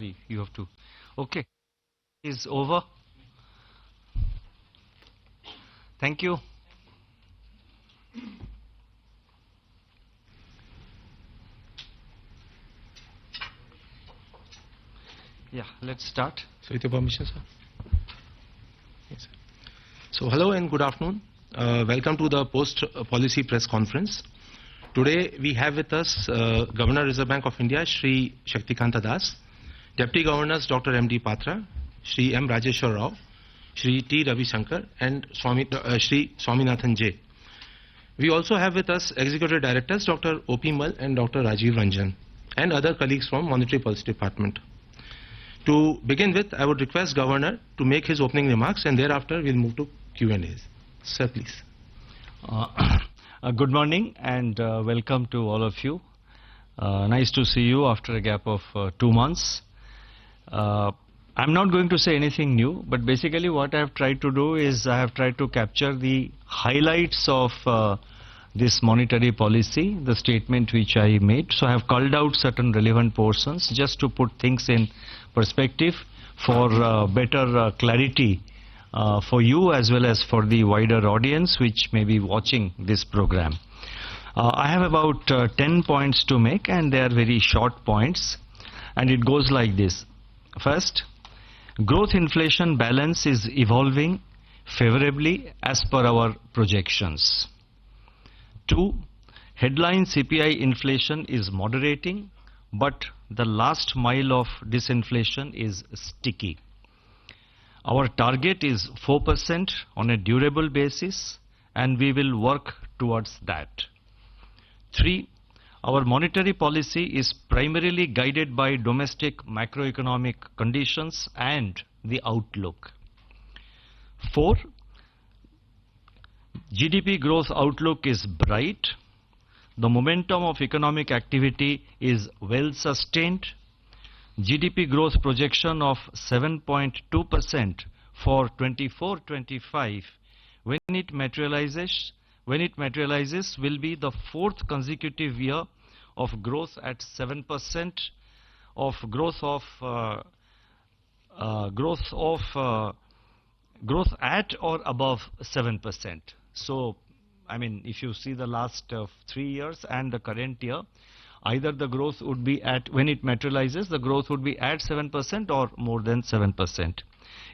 sorry, you have to. Okay, is over. Thank you. Yeah, let's start. So with your permission, sir. Yes, sir. So hello and good afternoon. Welcome to the post-policy press conference. Today we have with us Governor Reserve Bank of India, Shri Shaktikanta Das, Deputy Governors Dr. M.D. Patra, Shri M. Rajeshwar Rao, Shri T. Ravi Shankar, and Shri Swaminathan J. We also have with us Executive Directors Dr. O.P. Mal and Dr. Rajiv Ranjan, and other colleagues from Monetary Policy Department. To begin with, I would request Governor to make his opening remarks, and thereafter we'll move to Q&As. Sir, please. Good morning and welcome to all of you. Nice to see you after a gap of 2 months. I'm not going to say anything new, but basically what I have tried to do is I have tried to capture the highlights of this monetary policy, the statement which I made. So I have called out certain relevant portions just to put things in perspective for better clarity for you as well as for the wider audience which may be watching this program. I have about 10 points to make, and they are very short points, and it goes like this. First, growth inflation balance is evolving favorably as per our projections. 2, headline CPI inflation is moderating, but the last mile of disinflation is sticky. Our target is 4% on a durable basis, and we will work towards that. 3, our monetary policy is primarily guided by domestic macroeconomic conditions and the outlook. 4, GDP growth outlook is bright. The momentum of economic activity is well sustained. GDP growth projection of 7.2% for 24-25 when it materializes will be the 4th consecutive year of growth at 7%, of growth at or above 7%. So, I mean, if you see the last 3 years and the current year, either the growth would be at, when it materializes, the growth would be at 7% or more than 7%.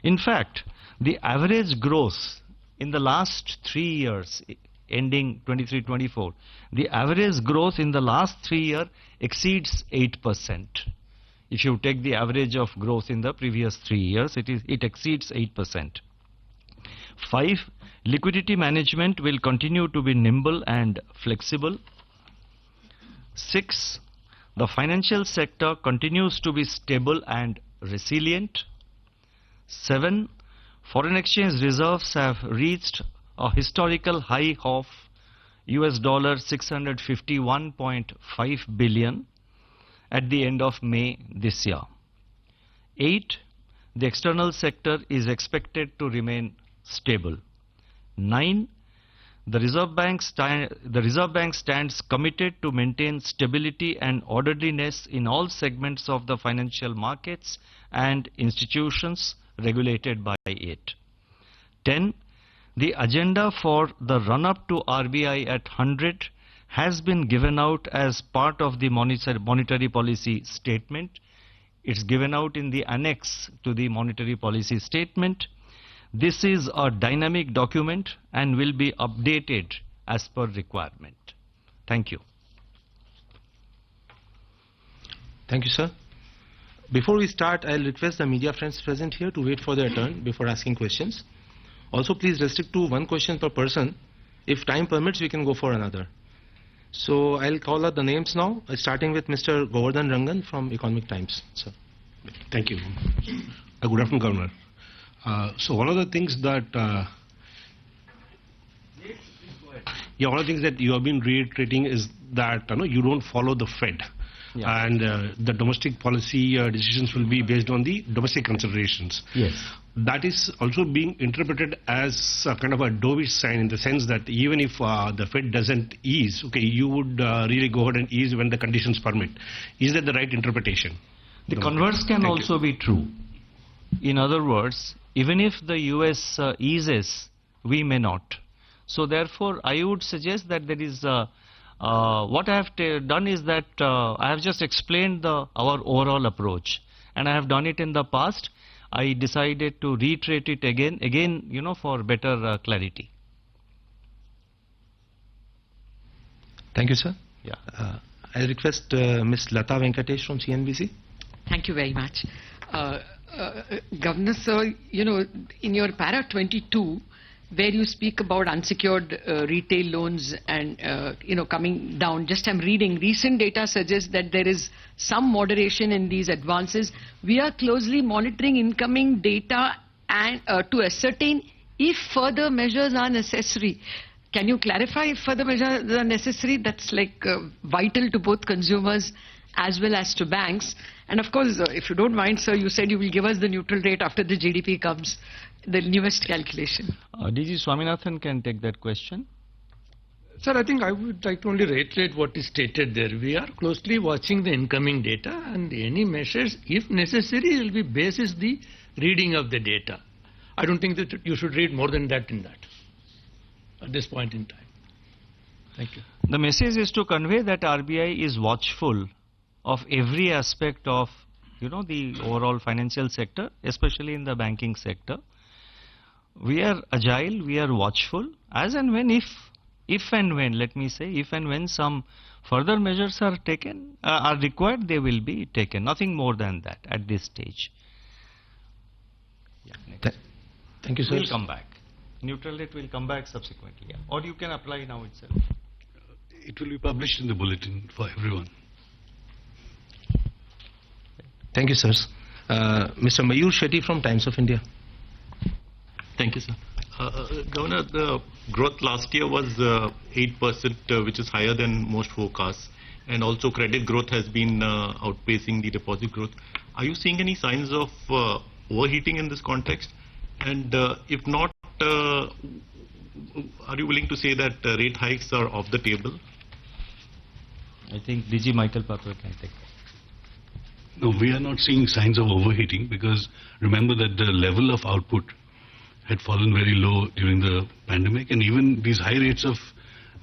In fact, the average growth in the last 3 years, ending 23-24, the average growth in the last 3 years exceeds 8%. If you take the average of growth in the previous 3 years, it exceeds 8%. 5, liquidity management will continue to be nimble and flexible. 6, the financial sector continues to be stable and resilient. 7, foreign exchange reserves have reached a historical high of $651.5 billion at the end of May this year. 8, the external sector is expected to remain stable. 9, the Reserve Bank stands committed to maintain stability and orderliness in all segments of the financial markets and institutions regulated by it. 10, the agenda for the run-up to RBI at 100 has been given out as part of the monetary policy statement. It's given out in the annex to the monetary policy statement. This is a dynamic document and will be updated as per requirement. Thank you. Thank you, sir. Before we start, I'll request the media friends present here to wait for their turn before asking questions. Also, please restrict to 1 question per person. If time permits, we can go for another. So I'll call out the names now, starting with Mr. Govardhan Rangan from Economic Times. Sir. Thank you. Good afternoon, Governor. So one of the things that one of the things that you have been reiterating is that you don't follow the Fed, and the domestic policy decisions will be based on the domestic considerations. Yes. That is also being interpreted as a kind of a dovish sign, in the sense that even if the Fed doesn't ease, okay, you would really go ahead and ease when the conditions permit. Is that the right interpretation? The converse can Thank also be true. In other words, even if the US eases, we may not. So therefore, I would suggest that there is what I have done is that I have just explained our overall approach, and I have done it in the past. I decided to reiterate it again, you know, for better clarity. Thank you, sir. Yeah. I'll request Ms. Lata Venkatesh from CNBC. Thank you very much. Governor, sir, you know, in your para 22, where you speak about unsecured retail loans and, you know, coming down, just I'm reading, recent data suggests that there is some moderation in these advances. We are closely monitoring incoming data and to ascertain if further measures are necessary. Can you clarify if further measures are necessary? That's like vital to both consumers as well as to banks. And of course, if you don't mind, sir, you said you will give us the neutral rate after the GDP comes, the newest calculation. DG Swaminathan can take that question. Sir, I think I would like to only reiterate what is stated there. We are closely watching the incoming data, and any measures, if necessary, will be basis the reading of the data. I don't think that you should read more than that in that at this point in time. Thank you. The message is to convey that RBI is watchful of every aspect of, you know, the overall financial sector, especially in the banking sector. We are agile, we are watchful, as and when, if and when, let me say, if and when some further measures are taken, are required, they will be taken. Nothing more than that at this stage. Yeah, next. Thank you, sir. We'll come back. Neutral rate will come back subsequently. Yeah. Or you can apply now itself. It will be published in the bulletin for everyone. Thank you, sirs. Mr. Mayur Shetty from Times of India. Thank you, sir. Governor, the growth last year was 8%, which is higher than most forecasts. And also credit growth has been outpacing the deposit growth. Are you seeing any signs of overheating in this context? And if not, are you willing to say that rate hikes are off the table? I think DG Michael Papua can take that. No, we are not seeing signs of overheating because remember that the level of output had fallen very low during the pandemic, and even these high rates of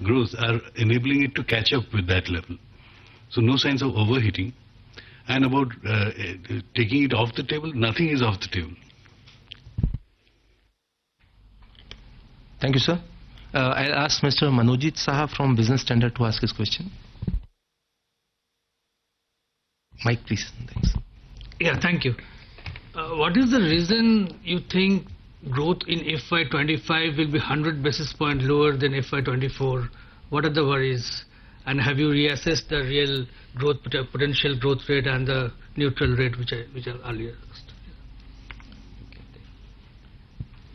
growth are enabling it to catch up with that level. So no signs of overheating. And about taking it off the table, nothing is off the table. Thank you, sir. I'll ask Mr. Manojit Saha from Business Standard to ask his question. Mike, please. Thanks. Yeah, thank you. What is the reason you think growth in FY25 will be 100 basis points lower than FY24? What are the worries? And have you reassessed the real growth potential growth rate and the neutral rate which I earlier asked?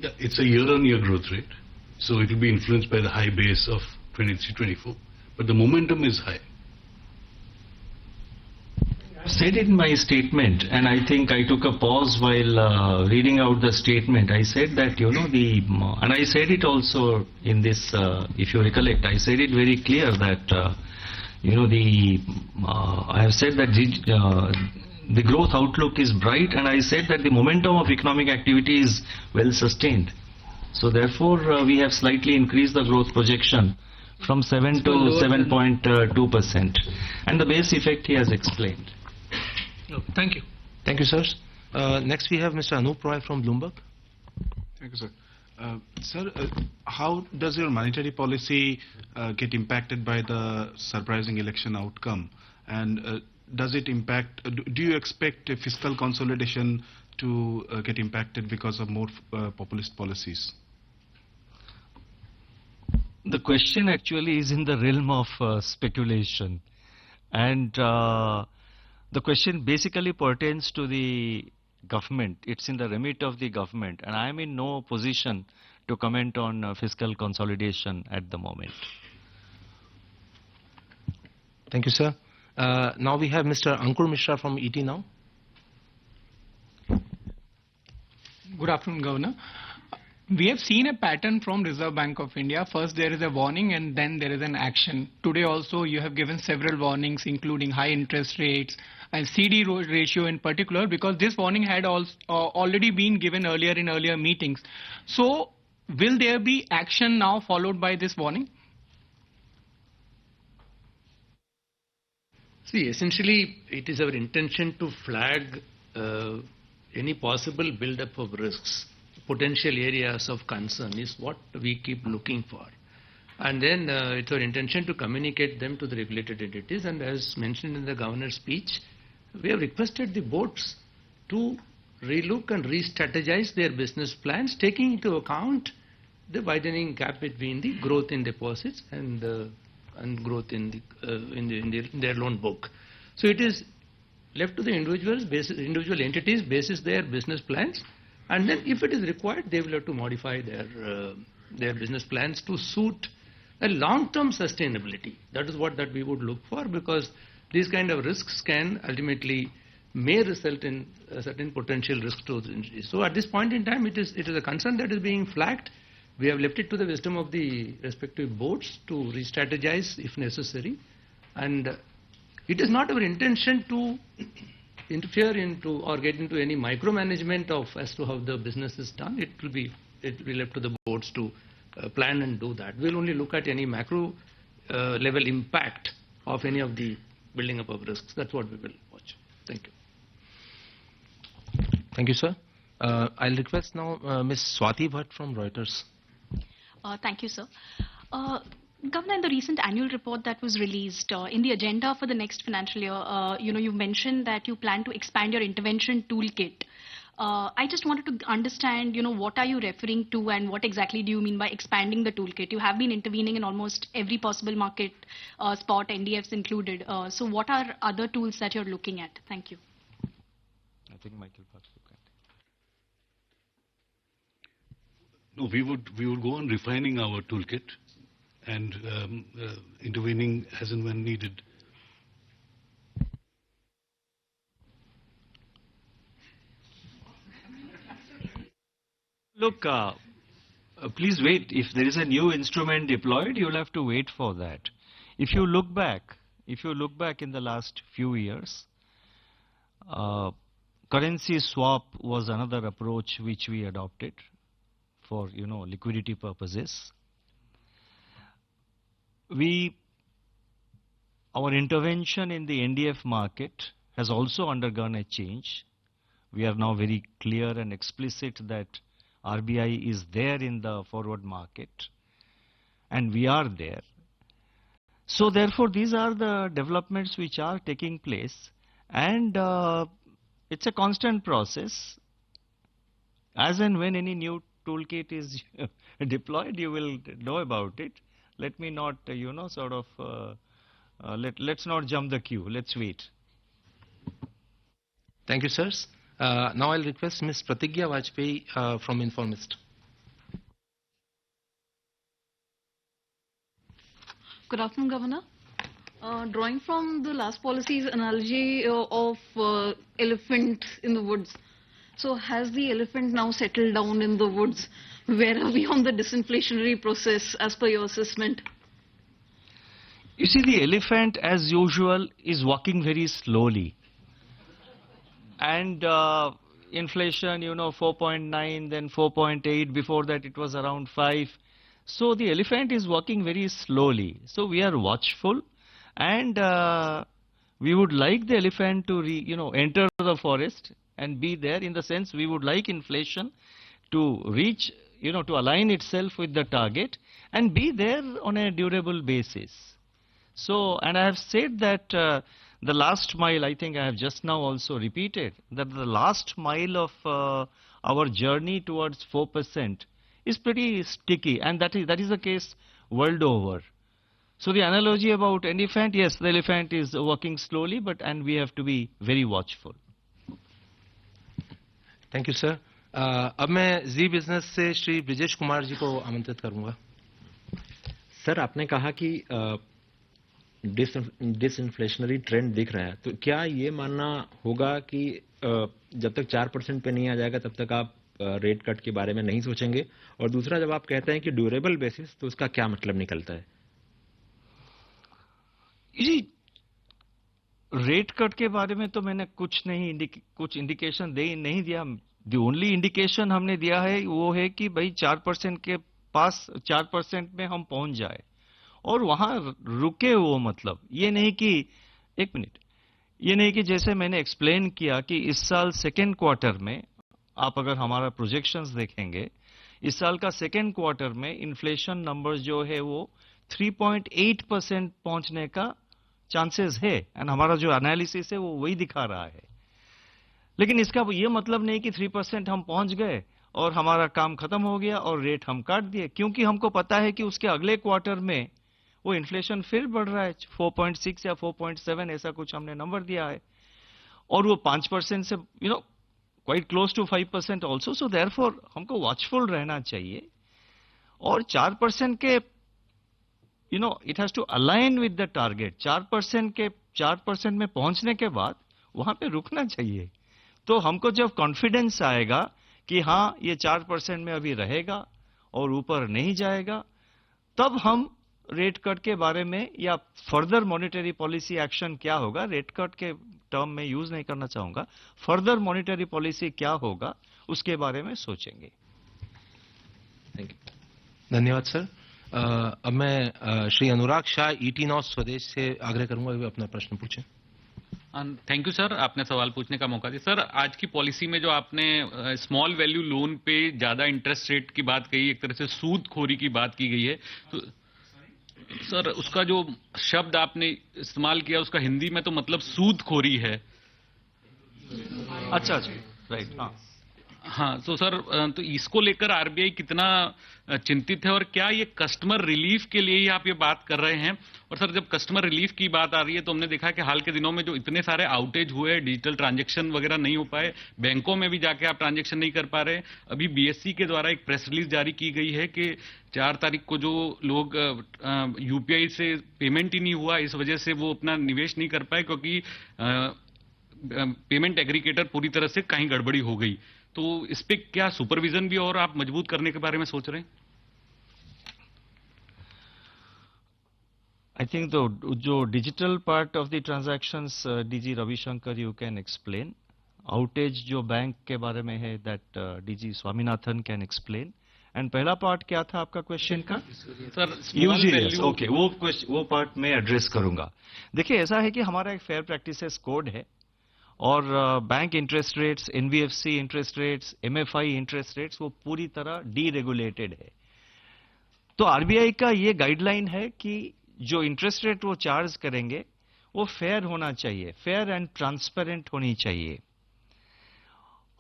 Yeah, it's a year-on-year growth rate. So it will be influenced by the high base of 23-24. But the momentum is high. I said it in my statement, and I think I took a pause while reading out the statement. I said that, you know, and I said it also in this, if you recollect, I said it very clear that, you know, I have said that the growth outlook is bright, and I said that the momentum of economic activity is well sustained. So therefore, we have slightly increased the growth projection from 7 to 7.2%. And the base effect he has explained. Okay, thank you. Thank you, sirs. Next, we have Mr. Anup Roy from Bloomberg. Thank you, sir. Sir, how does your monetary policy get impacted by the surprising election outcome? And does it impact, do you expect a fiscal consolidation to get impacted because of more populist policies? The question actually is in the realm of speculation. And the question basically pertains to the government. It's in the remit of the government. And I am in no position to comment on fiscal consolidation at the moment. Thank you, sir. Now we have Mr. Ankur Mishra from ET Now. Good afternoon, Governor. We have seen a pattern from Reserve Bank of India. First there is a warning and then there is an action. Today also you have given several warnings including high interest rates, and CD ratio in particular, because this warning had already been given earlier in earlier meetings. So will there be action now followed by this warning? See, essentially, it is our intention to flag any possible build-up of risks, potential areas of concern is what we keep looking for. And then it's our intention to communicate them to the regulated entities. And as mentioned in the governor's speech, we have requested the boards to relook and re-strategize their business plans, taking into account the widening gap between the growth in deposits and growth in their loan book. So it is left to the individual entities basis their business plans, and then if it is required, they will have to modify their business plans to suit a long-term sustainability. That is what we would look for, because these kind of risks can ultimately may result in a certain potential risk to the entities. So at this point in time, it is a concern that is being flagged. We have left it to the wisdom of the respective boards to re-strategize if necessary, and it is not our intention to interfere into or get into any micromanagement of as to how the business is done. It will be left to the boards to plan and do that. We'll only look at any macro level impact of any of the building up of risks. That's what we will watch. Thank you. Thank you, sir. I'll request now Ms. Swati Bhatt from Reuters. Thank you, sir. Governor, in the recent annual report that was released, in the agenda for the next financial year, you mentioned that you plan to expand your intervention toolkit. I just wanted to understand, what are you referring to and what exactly do you mean by expanding the toolkit? You have been intervening in almost every possible market spot, NDFs included. So what are other tools that you're looking at? Thank you. I think Michael Park look at. No, we would go on refining our toolkit and intervening as and when needed. Look, please wait. If there is a new instrument deployed, you'll have to wait for that. If you look back in the last few years, currency swap was another approach which we adopted for, liquidity purposes. Our intervention in the NDF market has also undergone a change. We are now very clear and explicit that RBI is there in the forward market, and we are there. So therefore, these are the developments which are taking place, and it's a constant process. As and when any new toolkit is deployed, you will know about it. Let me not, let's not jump the queue. Let's wait. Thank you, sirs. Now I'll request Ms. Pratigya Vajpayee from Informist. Good afternoon, Governor. Drawing from the last policy's analogy of elephant in the woods. So has the elephant now settled down in the woods? Where are we on the disinflationary process as per your assessment? You see, the elephant, as usual, is walking very slowly. And inflation, 4.9, then 4.8. Before that, it was around 5. So the elephant is walking very slowly. So we are watchful, and we would like the elephant to, enter the forest and be there. In the sense, we would like inflation to reach, to align itself with the target and be there on a durable basis. So, and I have said that the last mile, I think I have just now also repeated, that the last mile of our journey towards 4% is pretty sticky, and that is the case world over. So the analogy about elephant, yes, the elephant is walking slowly, and we have to be very watchful. Thank you, sir. अब मैं जी business से श्री ब्रिजेश कुमार जी को आमंत्रित करूंगा. Sir, आपने कहा कि डिसइन्फ्लेशनरी trend दिख रहा है, तो क्या ये मानना होगा कि जब तक 4% पे नहीं आ जाएगा तब तक आप रेट कट के बारे में नहीं सोचेंगे? और दूसरा, जब आप कहते हैं कि ड्यूरेबल बेसिस, तो उसका क्या मतलब निकलता है? रेट कट के बारे में तो मैंने कुछ इंडिकेशन नहीं दिया. द ओनली इंडिकेशन हमने दिया है वो है कि भाई 4% के पास 4% में हम पहुंच जाए और वहां रुके. वो मतलब ये नहीं कि एक मिनट, ये नहीं कि जैसे मैंने एक्सप्लेन किया कि इस साल सेकेंड क्वार्टर में आप अगर हमारा प्रोजेक्शंस देखेंगे, इस साल का सेकेंड क्वार्टर में इन्फ्लेशन नंबर जो है वो 3.8% पहुंचने का चांसेस है. एंड हमारा जो एनालिसिस है वो वही दिखा रहा है. लेकिन इसका ये मतलब नहीं कि 3% हम पहुंच गए और हमारा काम खत्म हो गया और रेट हम काट दिए, क्योंकि हमको पता है कि उसके अगले क्वार्टर में वो इन्फ्लेशन फिर बढ़ रहा है. 4.6 या 4.7 ऐसा कुछ हमने नंबर दिया है और वो 5% से quite close to 5% also. So therefore हमको वॉचफुल रहना चाहिए और 4% के it has to align with the target. 4% में पहुंचने के बाद वहां पे रुकना चाहिए. तो हमको जब कॉन्फिडेंस आएगा कि हाँ ये 4% में अभी रहेगा और ऊपर नहीं जाएगा, तब हम रेट कट के बारे में या फर्दर मॉनेटरी पॉलिसी एक्शन क्या होगा, रेट कट के टर्म में यूज नहीं करना चाहूंगा, फर्दर मॉनेटरी पॉलिसी क्या होगा उसके बारे में सोचेंगे. Thank you. धन्यवाद सर. अब मैं श्री अनुराग शाह ईटी नॉ स्वदेश से आग्रह करूंगा कि वे अपना प्रश्न पूछें. थैंक यू सर, आपने सवाल पूछने का मौका दिया. सर, आज की पॉलिसी में जो आपने स्मॉल वैल्यू लोन पे ज्यादा इंटरेस्ट रेट की बात कही, एक तरह से सूदखोरी की बात की गई है, तो सर उसका जो शब्द आपने इस्तेमाल किया उसका हिंदी में तो मतलब सूदखोरी है. अच्छा, राइट. हाँ, तो सर तो इसको लेकर आरबीआई कितना चिंतित है और क्या ये कस्टमर रिलीफ के लिए ही आप ये बात कर रहे हैं? और सर जब कस्टमर रिलीफ की बात आ रही है तो हमने देखा कि हाल के दिनों में जो इतने सारे आउटेज हुए, डिजिटल ट्रांजैक्शन वगैरह नहीं हो पाए, बैंकों में भी जाके आप ट्रांजैक्शन नहीं कर पा रहे. अभी बीएसई के द्वारा एक प्रेस रिलीज जारी की गई है कि 4 तारीख को जो लोग यूपीआई से पेमेंट ही नहीं हुआ, इस वजह से वो अपना निवेश नहीं कर पाए क्योंकि पेमेंट एग्रीगेटर पूरी तरह से कहीं गड़बड़ी हो गई. तो इस पे क्या सुपरविजन भी और आप मजबूत करने के बारे में सोच रहे हैं? आई थिंक जो digital part of the transactions, DG Ravishankar you can explain. Outage जो बैंक के बारे में है that DG Swaminathan can explain. And पहला पार्ट क्या था आपका क्वेश्चन का? सर यूजरियस. ओके, वो पार्ट मैं एड्रेस करूंगा. देखिए, ऐसा है कि हमारा एक फेयर प्रैक्टिसेस कोड है और bank interest rates, NBFC interest rates, MFI interest rates वो पूरी तरह डीरेगुलेटेड है. तो आरबीआई का ये गाइडलाइन है कि जो इंटरेस्ट रेट वो चार्ज करेंगे वो फेयर होना चाहिए, फेयर एंड ट्रांसपेरेंट होनी चाहिए.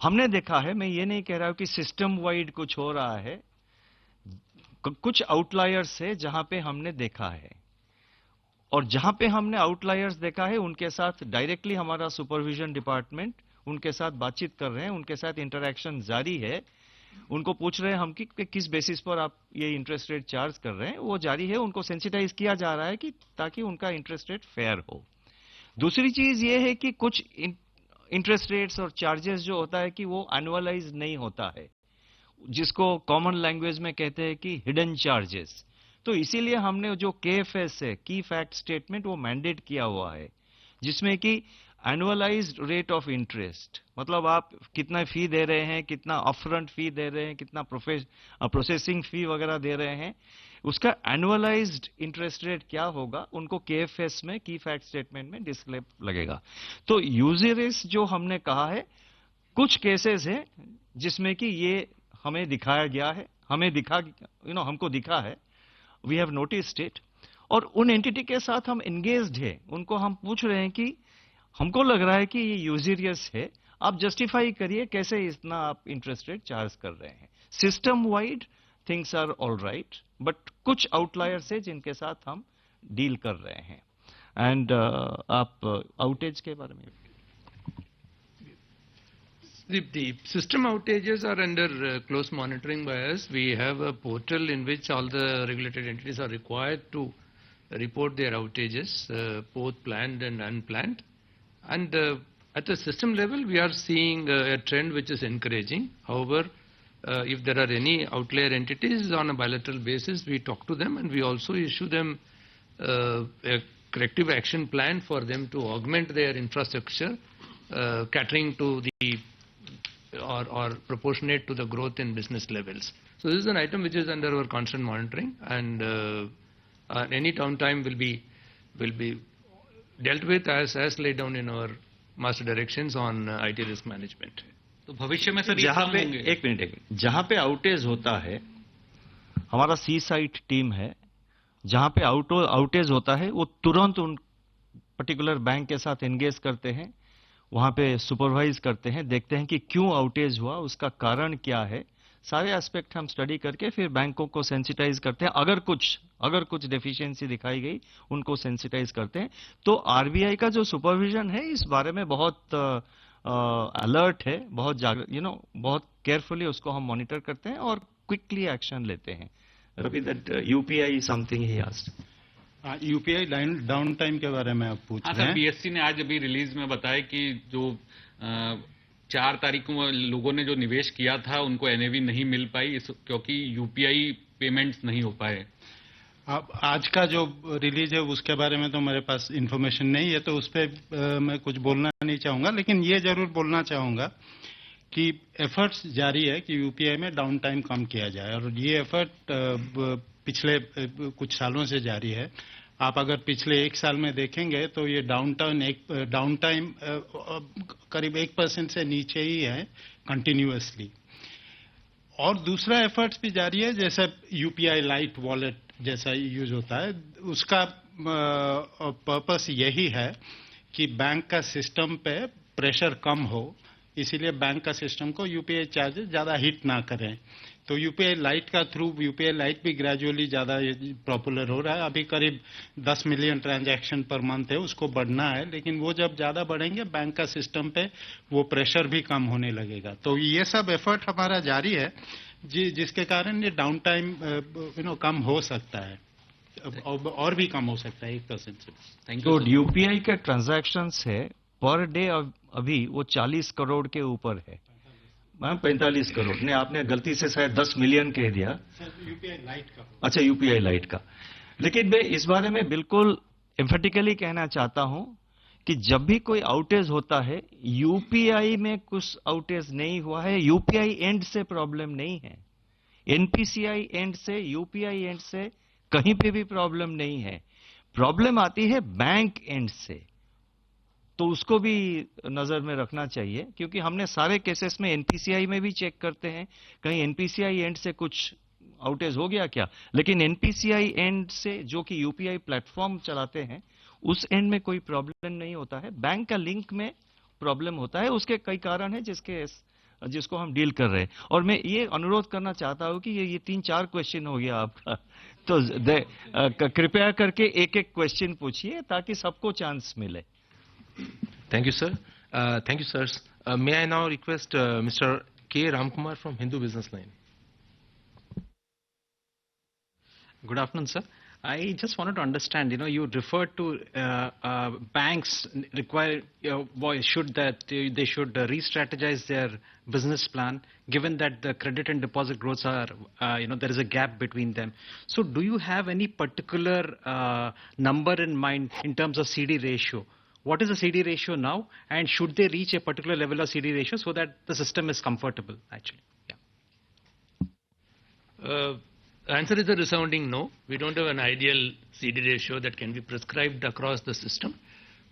हमने देखा है, मैं ये नहीं कह रहा हूं कि सिस्टम वाइड कुछ हो रहा है, कुछ आउटलायर्स है जहां पे हमने देखा है और जहां पे हमने आउटलायर्स देखा है उनके साथ डायरेक्टली हमारा सुपरविजन डिपार्टमेंट उनके साथ बातचीत कर रहे हैं, उनके साथ इंटरैक्शन जारी है. उनको पूछ रहे हैं हम कि किस बेसिस पर आप ये इंटरेस्ट रेट चार्ज कर रहे हैं, वो जारी है. उनको सेंसिटाइज किया जा रहा है कि ताकि उनका इंटरेस्ट रेट फेयर हो. दूसरी चीज ये है कि कुछ इंटरेस्ट रेट्स और चार्जेस जो होता है कि वो एनुअलाइज नहीं होता है, जिसको कॉमन लैंग्वेज में कहते हैं कि हिडन चार्जेस. तो इसीलिए हमने जो केएफएस है, की फैक्ट स्टेटमेंट, वो मैंडेट किया हुआ है जिसमें कि एनुअलाइज्ड रेट ऑफ इंटरेस्ट, मतलब आप कितना फी दे रहे हैं, कितना अपफ्रंट फी दे रहे हैं, कितना प्रोसेसिंग फी वगैरह दे रहे हैं, उसका एनुअलाइज्ड इंटरेस्ट रेट क्या होगा उनको केएफएस में, की फैक्ट स्टेटमेंट में डिस्प्ले लगेगा. तो यूजरेस जो हमने कहा है, कुछ केसेस है जिसमें कि ये हमें दिखाया गया है, हमको दिखा है, वी हैव नोटिस्ड इट. और उन एंटिटी के साथ हम एंगेज्ड है, उनको हम पूछ रहे हैं कि हमको लग रहा है कि ये यूजरियस है, आप जस्टिफाई करिए कैसे इतना आप इंटरेस्ट रेट चार्ज कर रहे हैं. System wide things are all right, but कुछ आउटलायर्स है जिनके साथ हम डील कर रहे हैं. एंड आप आउटेज के बारे में? The system outages are under close monitoring by us. We have a portal in which all the regulated entities are required to report their outages, both planned and unplanned. And at the system level, we are seeing a trend which is encouraging. However, if there are any outlier entities on a bilateral basis, we talk to them and we also issue them a corrective action plan for them to augment their infrastructure, catering to the or proportionate to the growth in business levels. So this is an item which is under our constant monitoring, and any downtime will be dealt with as laid down in our master directions on IT risk management. तो भविष्य में sir जहाँ पे एक minute जहाँ पे outage होता है, हमारा सी साइट टीम है, जहाँ पे आउटेज होता है वो तुरंत उन पर्टिकुलर बैंक के साथ एंगेज करते हैं, वहाँ पे सुपरवाइज करते हैं, देखते हैं कि क्यों आउटेज हुआ, उसका कारण क्या है, सारे एस्पेक्ट हम स्टडी करके फिर बैंकों को सेंसिटाइज करते हैं. अगर कुछ डेफिशिएंसी दिखाई गई उनको सेंसिटाइज करते हैं. तो आरबीआई का जो सुपरविजन है इस बारे में बहुत अलर्ट है, बहुत बहुत केयरफुली उसको हम मॉनिटर करते हैं और क्विकली एक्शन लेते हैं. Ravi, that UPI something he asked. UPI down time के बारे में आप पूछ रहे हैं. बीएससी ने आज अभी रिलीज में बताया कि जो 4 तारीख को लोगों ने जो निवेश किया था उनको एनएवी नहीं मिल पाई क्योंकि यूपीआई पेमेंट्स नहीं हो पाए. अब आज का जो रिलीज है उसके बारे में तो मेरे पास इंफॉर्मेशन नहीं है, तो उस पर मैं कुछ बोलना नहीं चाहूंगा, लेकिन ये जरूर बोलना चाहूंगा कि एफर्ट्स जारी है कि यूपीआई में डाउन टाइम कम किया जाए, और ये एफर्ट पिछले कुछ सालों से जारी है. आप अगर पिछले 1 साल में देखेंगे तो ये डाउन टाइम करीब 1% से नीचे ही है कंटिन्यूअसली. और दूसरा एफर्ट्स भी जारी है, जैसे यूपीआई लाइट वॉलेट जैसा यूज होता है, उसका पर्पस यही है कि बैंक का सिस्टम पे प्रेशर कम हो, इसीलिए बैंक का सिस्टम को यूपीआई चार्जेस ज्यादा हिट ना करें. तो यूपीआई लाइट का थ्रू यूपीआई लाइट भी ग्रेजुअली ज्यादा पॉपुलर हो रहा है. अभी करीब 10 मिलियन ट्रांजैक्शन पर मंथ है, उसको बढ़ना है, लेकिन वो जब ज्यादा बढ़ेंगे बैंक का सिस्टम पे वो प्रेशर भी कम होने लगेगा. तो ये सब एफर्ट हमारा जारी है जिसके कारण ये डाउन टाइम कम हो सकता है, और भी कम हो सकता है 1% से. तो यूपीआई के ट्रांजैक्शंस है पर डे अभी वो 40 करोड़ के ऊपर है. मैम 45 करोड़ ने आपने गलती से शायद 10 मिलियन कह दिया. यूपीआई लाइट का. अच्छा, यूपीआई लाइट का. लेकिन मैं इस बारे में बिल्कुल एम्फेटिकली कहना चाहता हूं कि जब भी कोई आउटेज होता है, यूपीआई में कुछ आउटेज नहीं हुआ है, यूपीआई एंड से प्रॉब्लम नहीं है, एनपीसीआई एंड से, यूपीआई एंड से कहीं पे भी प्रॉब्लम नहीं है. प्रॉब्लम आती है बैंक एंड से, तो उसको भी नजर में रखना चाहिए, क्योंकि हमने सारे केसेस में एनपीसीआई में भी चेक करते हैं कहीं एनपीसीआई एंड से कुछ आउटेज हो गया क्या. लेकिन एनपीसीआई एंड से जो कि यूपीआई प्लेटफॉर्म चलाते हैं उस एंड में कोई प्रॉब्लम नहीं होता है, बैंक का लिंक में प्रॉब्लम होता है. उसके कई कारण है जिसको हम डील कर रहे हैं. और मैं ये अनुरोध करना चाहता हूं कि ये 3-4 क्वेश्चन हो गया आपका, तो कृपया करके एक क्वेश्चन पूछिए ताकि सबको चांस मिले. Thank you, sir. Thank you, sirs. May I now request Mr. K. Ramkumar from Hindu Business Line. Good afternoon, sir. I just wanted to understand, you referred to banks require, they should re-strategize their business plan, given that the credit and deposit growths are, there is a gap between them. So do you have any particular number in mind in terms of CD ratio? What is the CD ratio now, and should they reach a particular level of CD ratio so that the system is comfortable, actually? Yeah. Answer is a resounding no. We don't have an ideal CD ratio that can be prescribed across the system,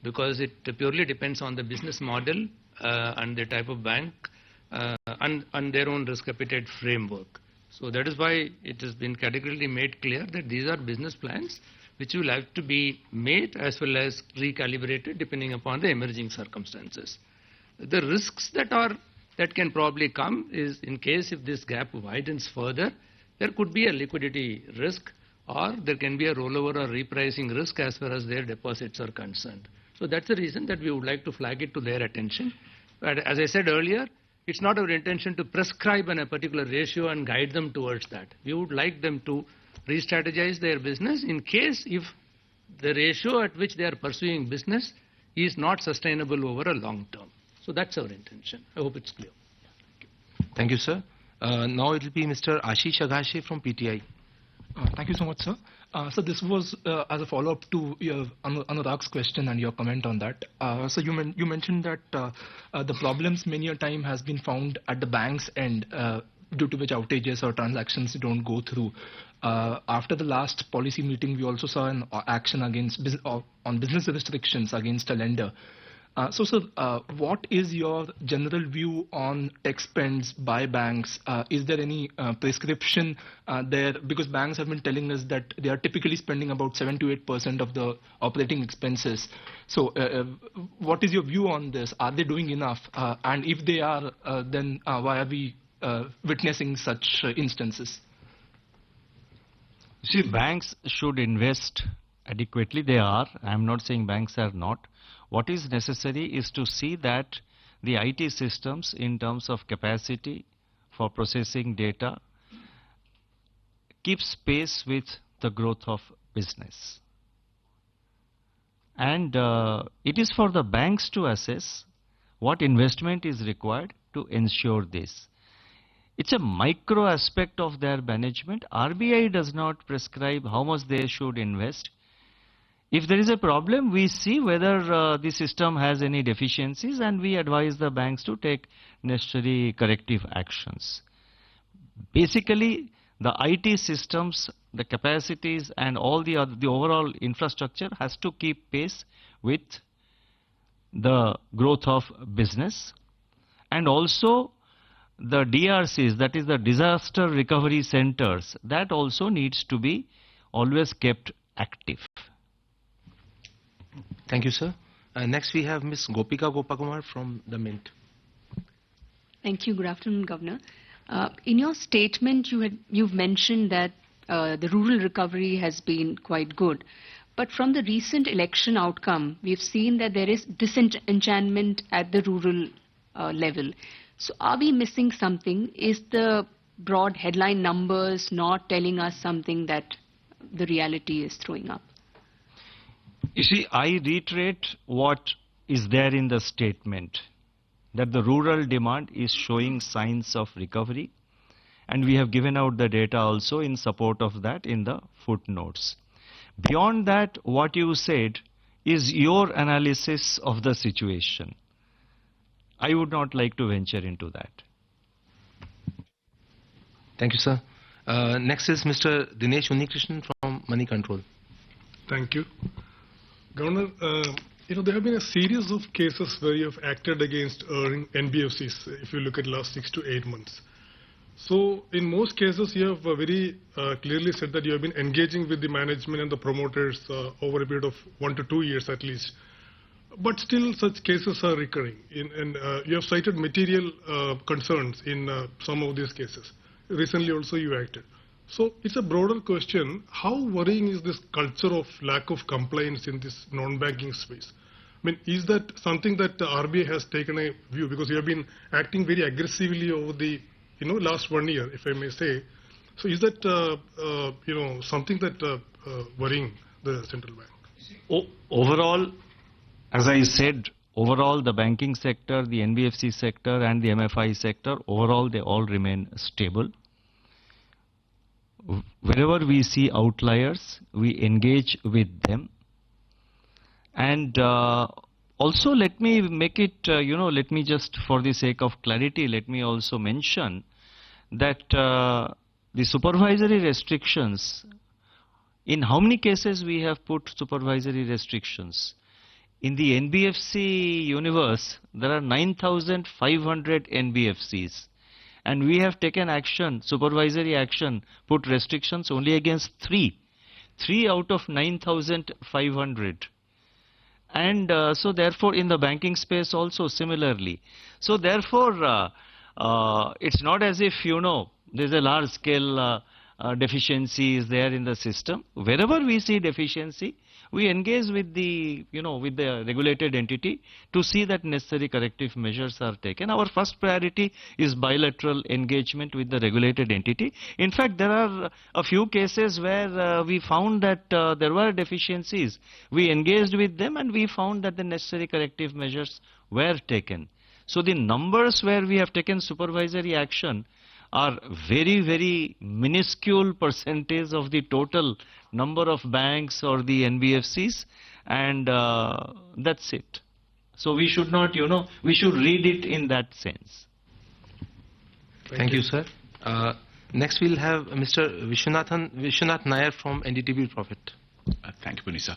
because it purely depends on the business model and the type of bank and their own risk appetite framework. So that is why it has been categorically made clear that these are business plans which will have to be made as well as recalibrated depending upon the emerging circumstances. The risks that can probably come is, in case if this gap widens further, there could be a liquidity risk, or there can be a rollover or repricing risk as far as their deposits are concerned. So that's the reason that we would like to flag it to their attention. But as I said earlier, it's not our intention to prescribe a particular ratio and guide them towards that. We would like them to re-strategize their business in case if the ratio at which they are pursuing business is not sustainable over a long term. So that's our intention. I hope it's clear. Thank you, sir. Now it will be Mr. Ashish Agashe from PTI. Thank you so much, sir. So this was as a follow-up to your Anurag's question and your comment on that. So you mentioned that the problems many a time has been found at the bank's end, due to which outages or transactions don't go through. After the last policy meeting, we also saw an action against on business restrictions against a lender. So, sir, what is your general view on tech spends by banks? Is there any prescription there? Because banks have been telling us that they are typically spending about 7 to 8% of the operating expenses. So, what is your view on this? Are they doing enough? And if they are, then why are we witnessing such instances? See, banks should invest adequately. They are. I'm not saying banks are not. What is necessary is to see that the IT systems in terms of capacity for processing data keeps pace with the growth of business. And it is for the banks to assess what investment is required to ensure this. It's a micro aspect of their management. RBI does not prescribe how much they should invest. If there is a problem, we see whether the system has any deficiencies and we advise the banks to take necessary corrective actions. Basically, the IT systems, the capacities and all the overall infrastructure has to keep pace with the growth of business, and also the DRCs, that is the disaster recovery centers, that also needs to be always kept active. Thank you, sir. Next we have Ms. Gopika Gopakumar from the Mint. Thank you. Good afternoon, Governor. In your statement, you've mentioned that the rural recovery has been quite good. But from the recent election outcome, we've seen that there is disenchantment at the rural level. So are we missing something? Is the broad headline numbers not telling us something that the reality is throwing up? You see, I reiterate what is there in the statement, that the rural demand is showing signs of recovery, and we have given out the data also in support of that in the footnotes. Beyond that, what you said is your analysis of the situation. I would not like to venture into that. Thank you, sir. Next is Mr. Dinesh Unnikrishnan from Money Control. Thank you. Governor, there have been a series of cases where you have acted against NBFCs, if you look at last 6 to 8 months. So in most cases, you have very clearly said that you have been engaging with the management and the promoters over a period of 1 to 2 years at least. But still such cases are recurring, and you have cited material concerns in some of these cases. Recently also you acted. So it's a broader question. How worrying is this culture of lack of compliance in this non-banking space? I mean, is that something that the RBI has taken a view? Because you have been acting very aggressively over the last 1 year, if I may say. So is that something that worrying the central bank? Overall, as I said, overall the banking sector, the NBFC sector and the MFI sector, overall they all remain stable. Wherever we see outliers, we engage with them. And also let me make it, let me just, for the sake of clarity, let me also mention that the supervisory restrictions, in how many cases we have put supervisory restrictions? In the NBFC universe, there are 9,500 NBFCs. And we have taken action, supervisory action, put restrictions only against 3 out of 9,500. And so therefore in the banking space also similarly. So therefore it's not as if, there's a large scale deficiency is there in the system. Wherever we see deficiency, we engage with the, with the regulated entity to see that necessary corrective measures are taken. Our first priority is bilateral engagement with the regulated entity. In fact, there are a few cases where we found that there were deficiencies. We engaged with them and we found that the necessary corrective measures were taken. So the numbers where we have taken supervisory action are very, very minuscule percentage of the total number of banks or the NBFCs, and that's it. So we should not, we should read it in that sense. Thank you, sir. Next we'll have Mr. Vishwanath Nair from NDTV Profit. Thank you, Punisa.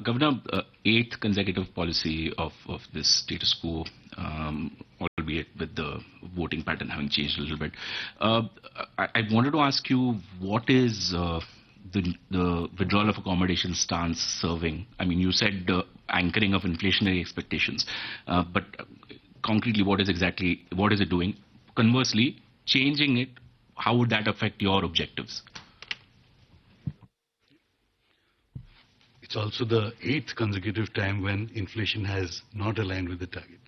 Governor, eighth consecutive policy of this status quo, albeit with the voting pattern having changed a little bit. I wanted to ask you, what is the withdrawal of accommodation stance serving? I mean, you said anchoring of inflationary expectations, but concretely, what is it doing? Conversely, changing it, how would that affect your objectives? It's also the eighth consecutive time when inflation has not aligned with the target.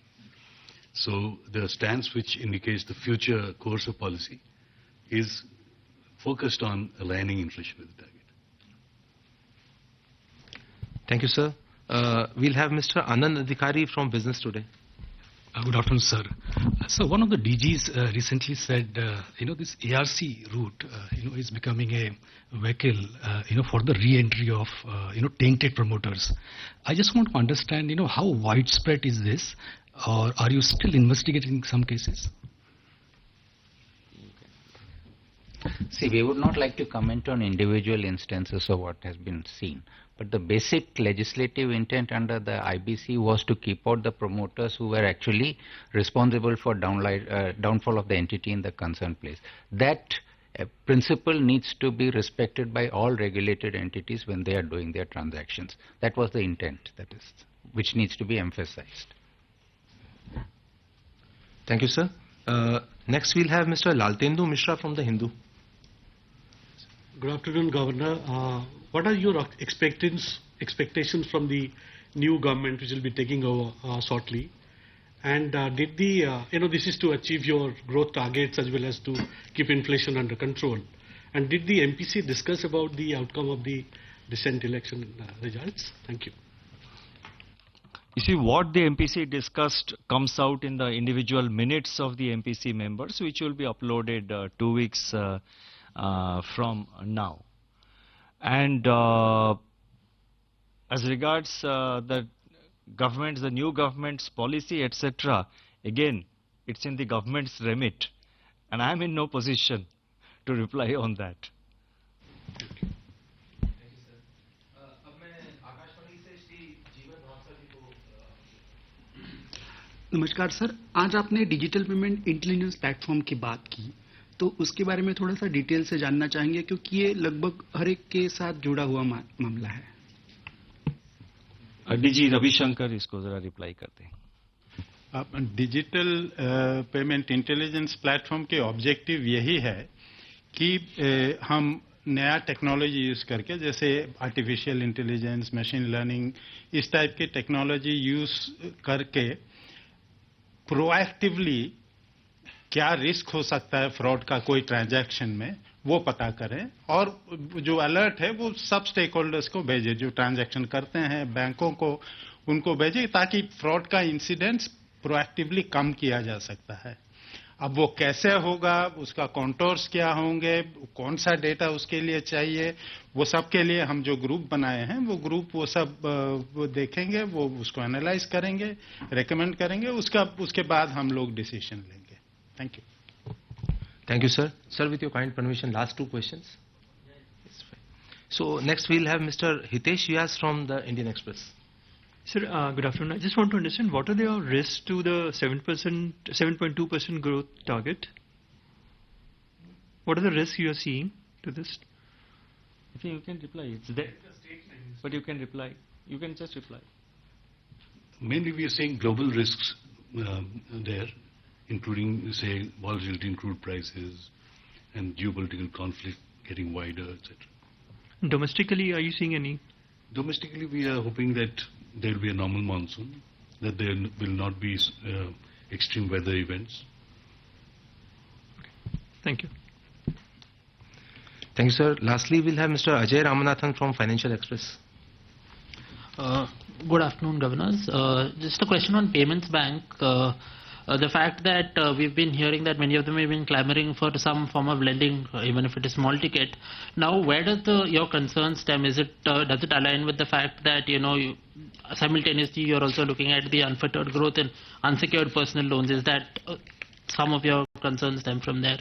So the stance which indicates the future course of policy is focused on aligning inflation with the target. Thank you, sir. We'll have Mr. Anand Adhikari from Business Today. Good afternoon, sir. So one of the DGs recently said, this ARC route, is becoming a vehicle, for the re-entry of, tainted promoters. I just want to understand, how widespread is this, or are you still investigating some cases? See, we would not like to comment on individual instances of what has been seen. But the basic legislative intent under the IBC was to keep out the promoters who were actually responsible for downfall of the entity in the concerned place. That principle needs to be respected by all regulated entities when they are doing their transactions. That was the intent, which needs to be emphasized. Thank you, sir. Next, we'll have Mr. Laltendu Mishra from The Hindu. Good afternoon, Governor. What are your expectations from the new government which will be taking over shortly? And did this is to achieve your growth targets as well as to keep inflation under control. And did the MPC discuss about the outcome of the recent election results? Thank you. You see, what the MPC discussed comes out in the individual minutes of the MPC members, which will be uploaded 2 weeks from now. And as regards the new government's policy, etc., again, it's in the government's remit, and I'm in no position to reply on that. नमस्कार sir, आज आपने digital payment intelligence platform की बात की, तो उसके बारे में थोड़ा सा डिटेल से जानना चाहेंगे क्योंकि ये लगभग हर एक के साथ जुड़ा हुआ मामला है. डीजी रविशंकर इसको जरा रिप्लाई करते हैं. डिजिटल पेमेंट इंटेलिजेंस प्लेटफॉर्म के ऑब्जेक्टिव यही है कि हम नया टेक्नोलॉजी यूज करके, जैसे आर्टिफिशियल इंटेलिजेंस, मशीन लर्निंग, इस टाइप के टेक्नोलॉजी यूज करके प्रोएक्टिवली क्या रिस्क हो सकता है फ्रॉड का कोई ट्रांजैक्शन में, वो पता करें और जो अलर्ट है वो सब स्टेक होल्डर्स को भेजे, जो ट्रांजैक्शन करते हैं बैंकों को, उनको भेजे, ताकि फ्रॉड का इंसिडेंस प्रोएक्टिवली कम किया जा सकता है. अब वो कैसे होगा, उसका कॉन्टोर्स क्या होंगे, कौन सा डेटा उसके लिए चाहिए, वो सब के लिए हम जो ग्रुप बनाए हैं वो ग्रुप वो सब वो देखेंगे, वो उसको एनालाइज करेंगे, रेकमेंड करेंगे, उसके बाद हम लोग डिसीजन लेंगे. Thank you. Thank you, sir. Sir, with your kind permission, last two questions. So next we'll have Mr. Hitesh Vyas from the Indian Express. Sir, good afternoon. I just want to understand what are the risks to the 7.2% growth target? What are the risks you are seeing to this? I think you can reply. It's there. But you can reply. You can just reply. Mainly we are saying global risks there, including, say, volatility in crude prices and geopolitical conflict getting wider, etc. Domestically, are you seeing any? Domestically, we are hoping that there will be a normal monsoon, that there will not be extreme weather events. Thank you. Thank you, sir. Lastly, we'll have Mr. Ajay Ramanathan from Financial Express. Good afternoon, governors. Just a question on Payments Bank. The fact that we've been hearing that many of them have been clamoring for some form of lending, even if it is small ticket. Now, where does your concern stem? Is it does it align with the fact that simultaneously you're also looking at the unfettered growth in unsecured personal loans? Is that some of your concerns stem from there?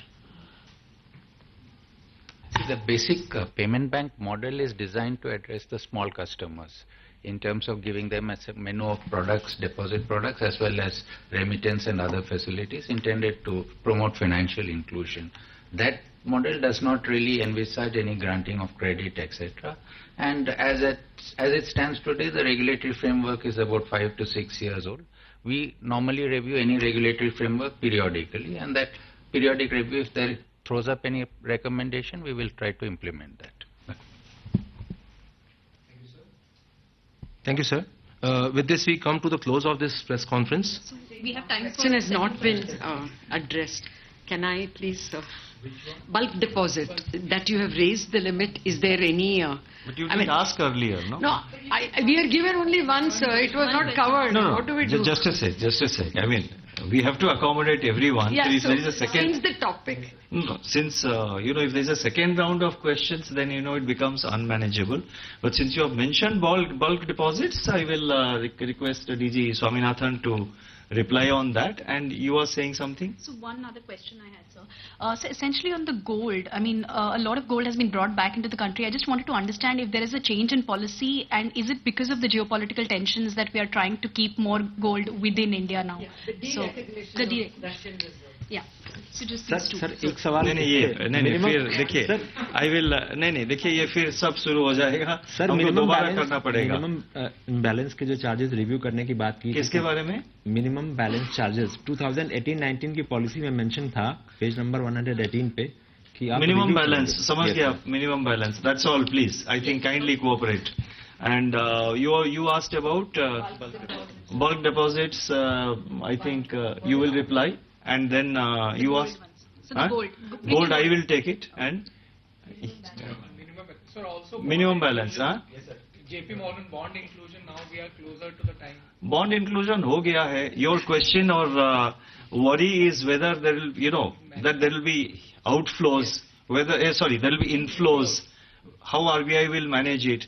See, the basic payment bank model is designed to address the small customers in terms of giving them a menu of products, deposit products, as well as remittance and other facilities intended to promote financial inclusion. That model does not really envisage any granting of credit, etc. And as it stands today, the regulatory framework is about 5 to 6 years old. We normally review any regulatory framework periodically, and that periodic review, if there throws up any recommendation, we will try to implement that. Thank you, sir. With this, we come to the close of this press conference. We have time. Question has not been addressed. Can I please? Bulk deposit that you have raised the limit. Is there any? But you didn't ask earlier, no? No, we are given only once. It was not covered. No. What do we do? Just a sec. I mean, we have to accommodate everyone. Yeah, If so there is a second, change the topic. No, since if there is a second round of questions, then it becomes unmanageable. But since you have mentioned bulk deposits, I will request DG Swaminathan to reply on that. And you are saying something? So one other question I had, sir. So essentially on the gold, I mean, a lot of gold has been brought back into the country. I just wanted to understand if there is a change in policy, and is it because of the geopolitical tensions that we are trying to keep more gold within India now? Yeah, the derecognition of Russian reserve. Yeah. So just sir एक सवाल नहीं फिर देखिए I will नहीं देखिए ये फिर सब शुरू हो जाएगा सर हमको दोबारा करना पड़ेगा मिनिमम बैलेंस के जो चार्जेस रिव्यू करने की बात की किसके बारे में मिनिमम बैलेंस चार्जेस 2018-19 की पॉलिसी में मेंशन था पेज नंबर 118 पे कि आप मिनिमम बैलेंस समझ गए आप minimum balance that's all please I think kindly cooperate and you asked about bulk deposits I think you will reply and then you asked so the gold I will take it and minimum balance Yes, sir. JP Morgan bond inclusion, now we are closer to the time. Bond inclusion ho gaya hai. Your question or worry is whether there will that there will be outflows, whether there will be inflows, how RBI will manage it.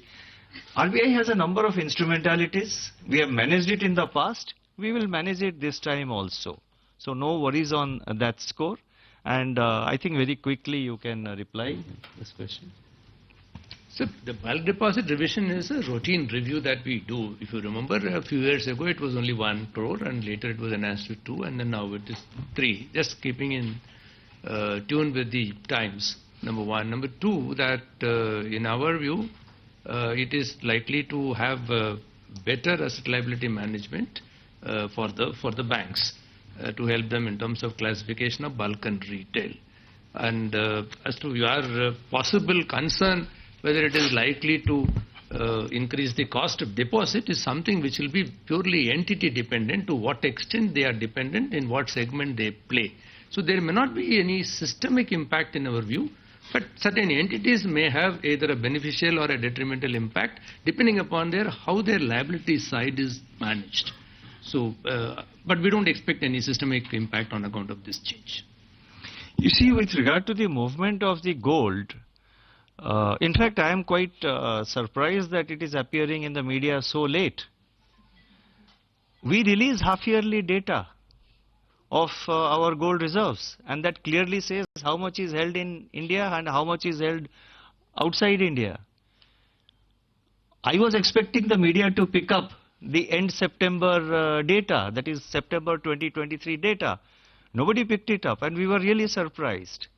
RBI has a number of instrumentalities. We have managed it in the past. We will manage it this time also. So no worries on that score. And I think very quickly you can reply this question. So the bulk deposit revision is a routine review that we do. If you remember, a few years ago it was only 1 crore and later it was enhanced to 2 and then now it is 3. Just keeping in tune with the times, number one. Number two, that in our view, it is likely to have better asset liability management for the banks to help them in terms of classification of bulk and retail. And as to your possible concern, whether it is likely to increase the cost of deposit is something which will be purely entity dependent, to what extent they are dependent, in what segment they play. So there may not be any systemic impact in our view, but certain entities may have either a beneficial or a detrimental impact depending upon how their liability side is managed. So, but we don't expect any systemic impact on account of this change. You see, with regard to the movement of the gold, in fact, I am quite surprised that it is appearing in the media so late. We release half-yearly data of our gold reserves, and that clearly says how much is held in India and how much is held outside India. I was expecting the media to pick up the end September data, that is September 2023 data. Nobody picked it up and we were really surprised.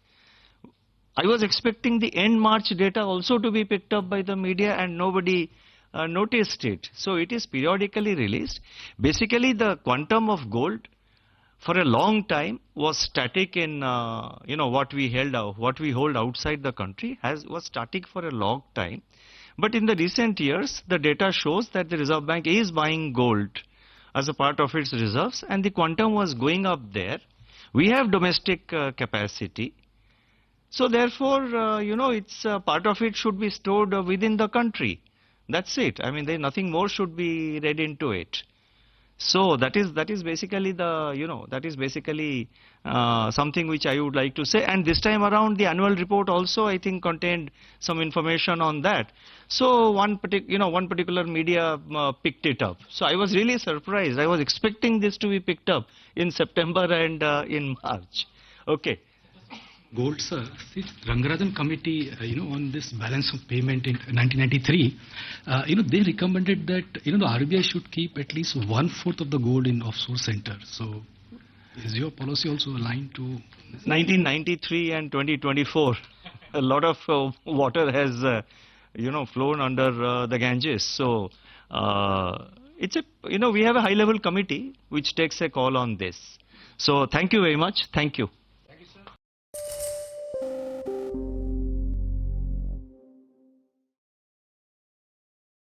I was expecting the end March data also to be picked up by the media and nobody noticed it. So it is periodically released. Basically the quantum of gold for a long time was static in what we hold outside the country was static for a long time. But in the recent years, the data shows that the Reserve Bank is buying gold as a part of its reserves, and the quantum was going up there. We have domestic capacity. So therefore, it's part of it should be stored within the country. That's it. I mean, nothing more should be read into it. So that is basically something which I would like to say. And this time around, the annual report also, I think, contained some information on that. So one particular media picked it up. So I was really surprised. I was expecting this to be picked up in September and in March. Okay. Gold, sir. See, Rangarajan committee, on this balance of payment in 1993, they recommended that, the RBI should keep at least 1/4 of the gold in offshore centers. So, is your policy also aligned to 1993 and 2024? A lot of water has, flown under the Ganges. So, it's we have a high-level committee which takes a call on this. So, thank you very much. Thank you.